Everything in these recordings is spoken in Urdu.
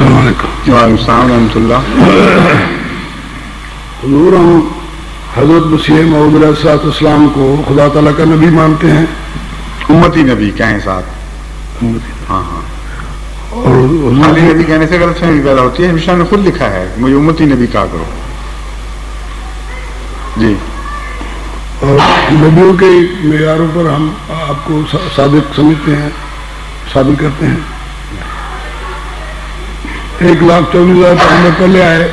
السلام علیکم. وعلیکم السلام ورحمۃ اللہ. حضور ہم حضرت مسیح موعود علیہ الصلوۃ والسلام کو خدا تعالیٰ کا نبی مانتے ہیں. امتی نبی کہیں ساتھ. ہاں ہاں. اور خالی نبی کہنے سے غلط فہمی پیدا ہوتی ہے. ہمیشہ نے خود لکھا ہے مجھے امتی نبی کہا کرو. جی. اور نبیوں کے معیاروں پر ہم آپ کو صادق سمجھتے ہیں، ثابت کرتے ہیں. 1,24,000 پیغمبر پہلے آئے.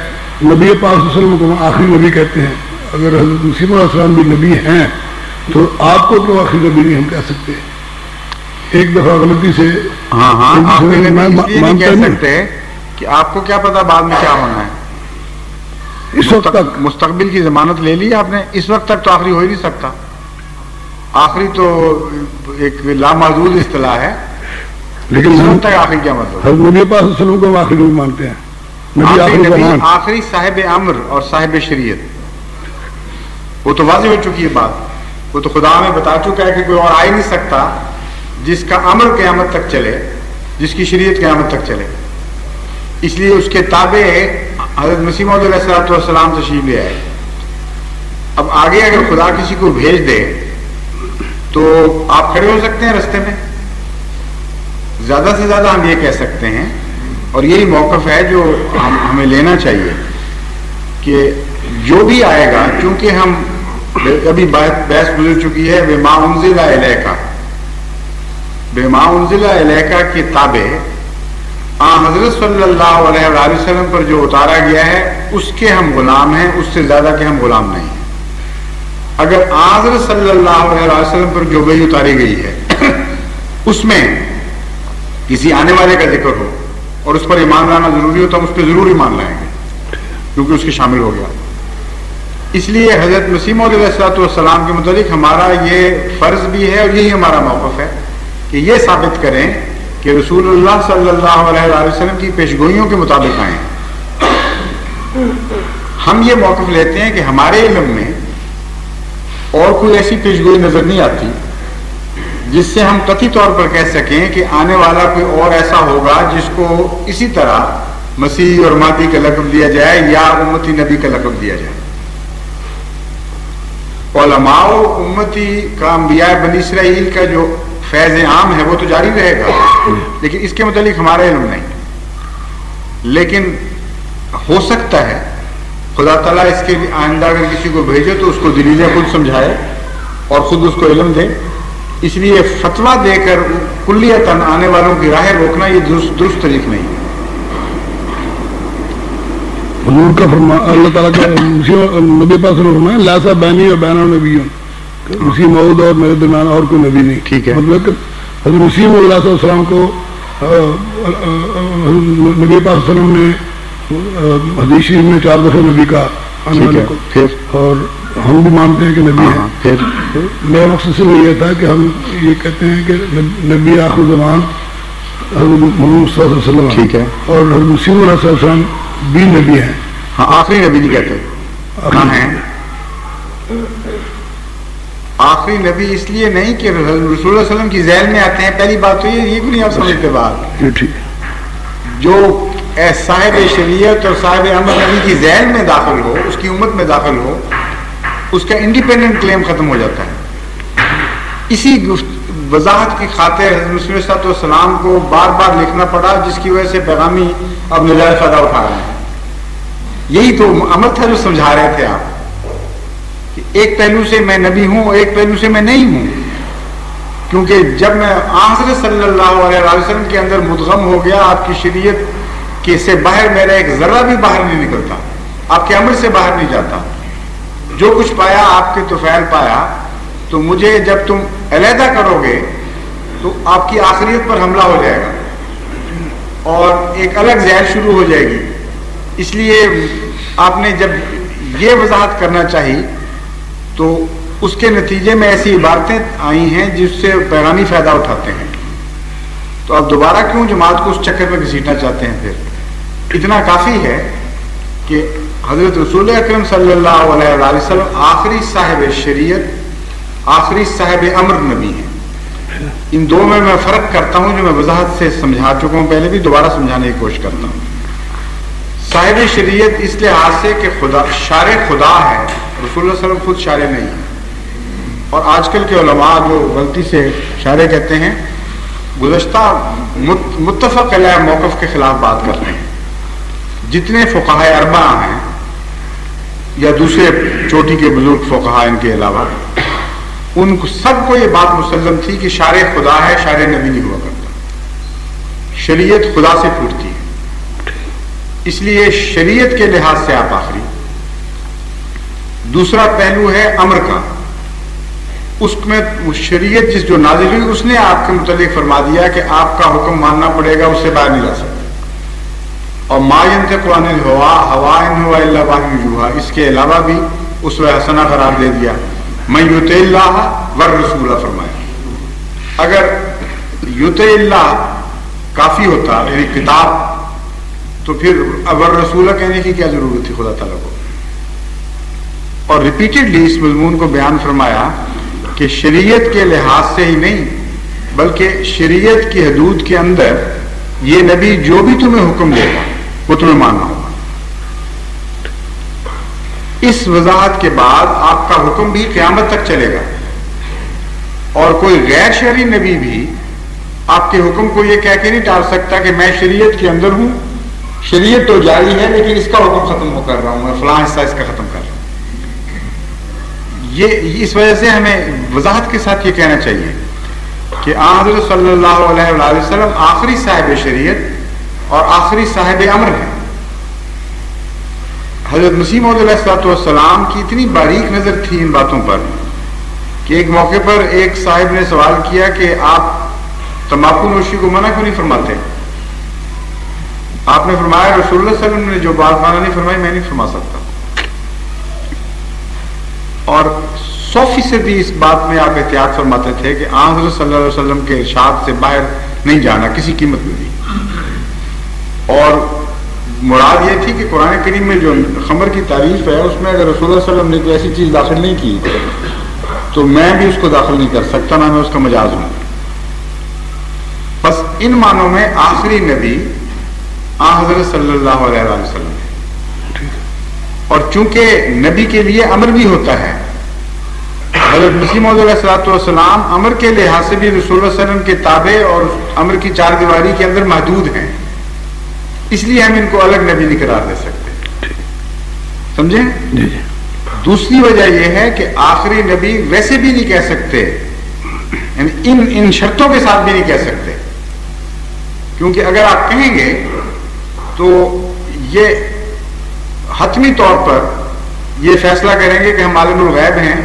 نبی پاک صلی اللہ علیہ وسلم کو آخری نبی کہتے ہیں. اگر حضرت مسیح علیہ السلام بھی نبی ہیں تو آپ کو کیوں آخری نبی نہیں ہم کہہ سکتے؟ ایک دفعہ غلطی سے ہاں آخری نبی اس لیے نہیں کہہ سکتے کہ آپ کو کیا پتا بعد میں کیا ہونا ہے. اس وقت تک مستقبل کی ضمانت لے لی آپ نے. اس وقت تک تو آخری ہو ہی نہیں سکتا. آخری تو ایک لامحدود اصطلاح ہے. لیکن اس وقت تک آخری کیا مطلب؟ حضرت نبی پاک صلی اللہ علیہ وسلم کو ہم آخری نبی مانتے ہیں. نبی آخری زمان، آخری صاحب امر اور صاحب شریعت. وہ تو واضح ہو چکی ہے بات. وہ تو خدا ہمیں بتا چکا ہے کہ کوئی اور آ ہی نہیں سکتا جس کا امر قیامت تک چلے، جس کی شریعت قیامت تک چلے. اس لیے اس کے تابع حضرت مسیح موعود علیہ الصلوۃ والسلام تشریف لے آئے. اب آگے اگر خدا کسی کو بھیج دے تو آپ کھڑے ہو سکتے ہیں رستے میں. زیادہ سے زیادہ ہم یہ کہہ سکتے ہیں، اور یہی موقف ہے جو ہمیں لینا چاہیے کہ جو بھی آئے گا، چونکہ ہم ابھی بحث گزر چکی ہے بما انزل الیک، بما انزل الیک کے تابع حضرت صلی اللہ علیہ وآلہ وسلم پر جو اتارا گیا ہے اس کے ہم غلام ہیں. اس سے زیادہ کے ہم غلام نہیں ہیں. اگر حضرت صلی اللہ علیہ وآلہ وسلم پر جو وحی اتاری گئی ہے اس میں کسی آنے والے کا ذکر ہو اور اس پر ایمان لانا ضروری ہو تو ہم اس پہ ضرور ایمان لائیں گے، کیونکہ اس کے شامل ہو گیا. اس لیے حضرت مسیح موعود علیہ الصلوۃ والسلام کے متعلق ہمارا یہ فرض بھی ہے اور یہی ہمارا موقف ہے کہ یہ ثابت کریں کہ رسول اللہ صلی اللہ علیہ وآلہ وسلم کی پیشگوئیوں کے مطابق آئیں. ہم یہ موقف لیتے ہیں کہ ہمارے علم میں اور کوئی ایسی پیشگوئی نظر نہیں آتی جس سے ہم قطعی طور پر کہہ سکیں کہ آنے والا کوئی اور ایسا ہوگا جس کو اسی طرح مسیح اور مہدی کا لقب دیا جائے یا امتی نبی کا لقب دیا جائے. علماء امتی کا انبیاء بنی اسرائیل کا جو فیض عام ہے وہ تو جاری رہے گا، لیکن اس کے متعلق ہمارا علم نہیں. لیکن ہو سکتا ہے خدا تعالیٰ اس کے آئندہ اگر کسی کو بھیجے تو اس کو دلیلیں خود سمجھائے اور خود اس کو علم دے. اس لیے فتویٰ دے کر کلیتاً آنے والوں کی راہ روکنا یہ درست طریق نہیں ہے. حضور کا اللہ تعالیٰ کا نبی پاک صلی اللہ علیہ وسلم لاسا بینی و بین نبی، مسیح موعود اور میرے درمیان اور کوئی نبی نہیں. ٹھیک ہے. مطلب حضرت مسیح موعود علیہ السلام کو نبی پاک صلی اللہ علیہ وسلم نے حدیث شریف میں 4 دفعہ نبی کا آنے والے کو، اور ہم بھی مانتے ہیں کہ نبی ہے. پھر میرا مقصد صرف یہ تھا کہ ہم یہ کہتے ہیں کہ نبی آخر زمان حضرت محمد صلی اللہ علیہ وسلم، ٹھیک ہے، اور حضرت مسیح علیہ السلام بھی نبی ہیں. ہاں آخری نبی نہیں کہتے. کہاں ہیں آخری نبی؟ اس لیے نہیں کہ رسول اللہ صلی اللہ علیہ وسلم کی ذیل میں آتے ہیں. پہلی بات تو یہ بھی نہیں آپ سمجھتے بات. جو صاحب شریعت اور صاحب امر نبی کی ذیل میں داخل ہو، اس کی امت میں داخل ہو، اس کا انڈیپینڈنٹ کلیم ختم ہو جاتا ہے. اسی وضاحت کی خاطر حضرت مسیح علیہ السلام کو بار بار لکھنا پڑا، جس کی وجہ سے پیغامی اب نجائز فائدہ اٹھا رہے ہیں. یہی تو امر تھا جو سمجھا رہے تھے آپ کہ ایک پہلو سے میں نبی ہوں اور ایک پہلو سے میں نہیں ہوں. کیونکہ جب میں حضرت صلی اللہ علیہ وسلم کے اندر مدغم ہو گیا، آپ کی شریعت کے سے باہر میرا ایک ذرہ بھی باہر نہیں نکلتا، آپ کے امر سے باہر نہیں جاتا. جو کچھ پایا آپ کے طفیل پایا، تو مجھے جب تم علیحدہ کرو گے تو آپ کی آخریت پر حملہ ہو جائے گا اور ایک الگ زہر شروع ہو جائے گی. اس لیے آپ نے جب یہ وضاحت کرنا چاہی تو اس کے نتیجے میں ایسی عبارتیں آئی ہیں جس سے پیغامی فائدہ اٹھاتے ہیں. تو اب دوبارہ کیوں جماعت کو اس چکر میں گھسیٹنا چاہتے ہیں؟ پھر اتنا کافی ہے کہ حضرت رسول اکرم صلی اللہ علیہ وآلہ وسلم آخری صاحب شریعت، آخری صاحب امر نبی ہیں. ان دو میں فرق کرتا ہوں جو میں وضاحت سے سمجھا چکا ہوں پہلے بھی، دوبارہ سمجھانے کی کوشش کرتا ہوں. صاحب شریعت اس لحاظ سے کہ شارع خدا ہے، رسول اللہ صلی اللہ علیہ وسلم خود شارع نہیں ہے. اور آج کل کے علماء جو غلطی سے شارع کہتے ہیں، گزشتہ متفق علیہ موقف کے خلاف بات کرتے ہیں. جتنے فقہائے اربعہ ہیں یا دوسرے چوٹی کے بزرگ فقہاء ان کے علاوہ، ان کو سب کو یہ بات مسلم تھی کہ شارع خدا ہے، شارع نبی نہیں ہوا کرتا. شریعت خدا سے پھوٹتی ہے، اس لیے شریعت کے لحاظ سے آپ آخری. دوسرا پہلو ہے امر کا. اس میں شریعت جس جو نازل ہوئی اس نے آپ کے متعلق فرما دیا کہ آپ کا حکم ماننا پڑے گا، اس سے باہر نہیں جا سکتے. اور ما ينطق عن الهوى هوى ان هو الا وحی یوحی، اس کے علاوہ بھی اسوہ حسنہ قرار دے دیا. من یطع اللہ والرسول فرمایا. اگر یطع اللہ کافی ہوتا یعنی کتاب، تو پھر والرسول کہنے کی کیا ضرورت تھی خدا تعالیٰ کو. اور ریپیٹڈلی اس مضمون کو بیان فرمایا کہ شریعت کے لحاظ سے ہی نہیں بلکہ شریعت کی حدود کے اندر یہ نبی جو بھی تمہیں حکم دے گا وہ تمہیں ماننا ہوگا. اس وضاحت کے بعد آپ کا حکم بھی قیامت تک چلے گا، اور کوئی غیر شرعی نبی بھی آپ کے حکم کو یہ کہہ کے نہیں ٹال سکتا کہ میں شریعت کے اندر ہوں، شریعت تو جاری ہے لیکن اس کا حکم ختم ہو کر رہا ہوں، میں فلاں حصہ اس کا ختم کر رہا ہوں. یہ اس وجہ سے ہمیں وضاحت کے ساتھ یہ کہنا چاہیے کہ حضرت صلی اللہ علیہ وآلہ وسلم آخری صاحب شریعت اور آخری صاحب امر ہیں. حضرت مسیح موعود علیہ الصلوۃ والسلام کی اتنی باریک نظر تھی ان باتوں پر کہ ایک موقع پر ایک صاحب نے سوال کیا کہ آپ تمباکو نوشی کو منع کیوں نہیں فرماتے؟ آپ نے فرمایا رسول اللہ صلی اللہ علیہ وسلم نے جو بات مانا نہیں فرمائی میں نہیں فرما سکتا. اور 100% اس بات میں آپ احتیاط فرماتے تھے کہ حضرت صلی اللہ علیہ وسلم کے ارشاد سے باہر نہیں جانا کسی قیمت میں بھی. اور مراد یہ تھی کہ قرآن کریم میں جو خمر کی تعریف ہے اس میں اگر رسول اللہ صلی اللہ علیہ وسلم نے کوئی ایسی چیز داخل نہیں کی تو میں بھی اس کو داخل نہیں کر سکتا، نہ میں اس کا مجاز ہوں. بس ان معنوں میں آخری نبی حضرت صلی اللہ علیہ وسلم ہے. اور چونکہ نبی کے لیے امر بھی ہوتا ہے، حضرت مسیح موعود علیہ الصلوۃ والسلام امر کے لحاظ سے بھی رسول اللہ صلی اللہ علیہ وسلم کے تابع اور امر کی چار دیواری کے اندر محدود ہیں، اس لیے ہم ان کو الگ نبی نہیں قرار دے سکتے. سمجھیں؟ دوسری وجہ یہ ہے کہ آخری نبی ویسے بھی نہیں کہہ سکتے، یعنی ان شرطوں کے ساتھ بھی نہیں کہہ سکتے، کیونکہ اگر آپ کہیں گے تو یہ حتمی طور پر یہ فیصلہ کریں گے کہ ہم عالم الغیب ہیں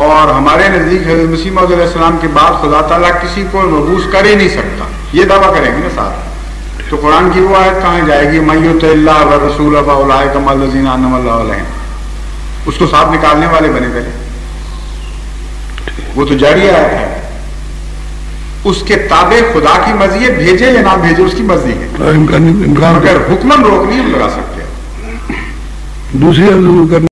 اور ہمارے نزدیک حضرت مسیح موعود علیہ السلام کے بعد خدا تعالیٰ کسی کو مبعوث کر ہی نہیں سکتا، یہ دعویٰ کریں گے نا ساتھ. تو قرآن کی وہ آیت کہاں جائے گی من یطع اللہ والرسول فاولئک مع الذین انعم اللہ علیہم؟ اس کو ساتھ نکالنے والے بنے پہلے، وہ تو جاری آیت ہے. اس کے تابع خدا کی مرضی ہے، بھیجے یا نہ بھیجے اس کی مرضی ہے. اگر حکمن روک نہیں ہم لگا سکتے. دوسری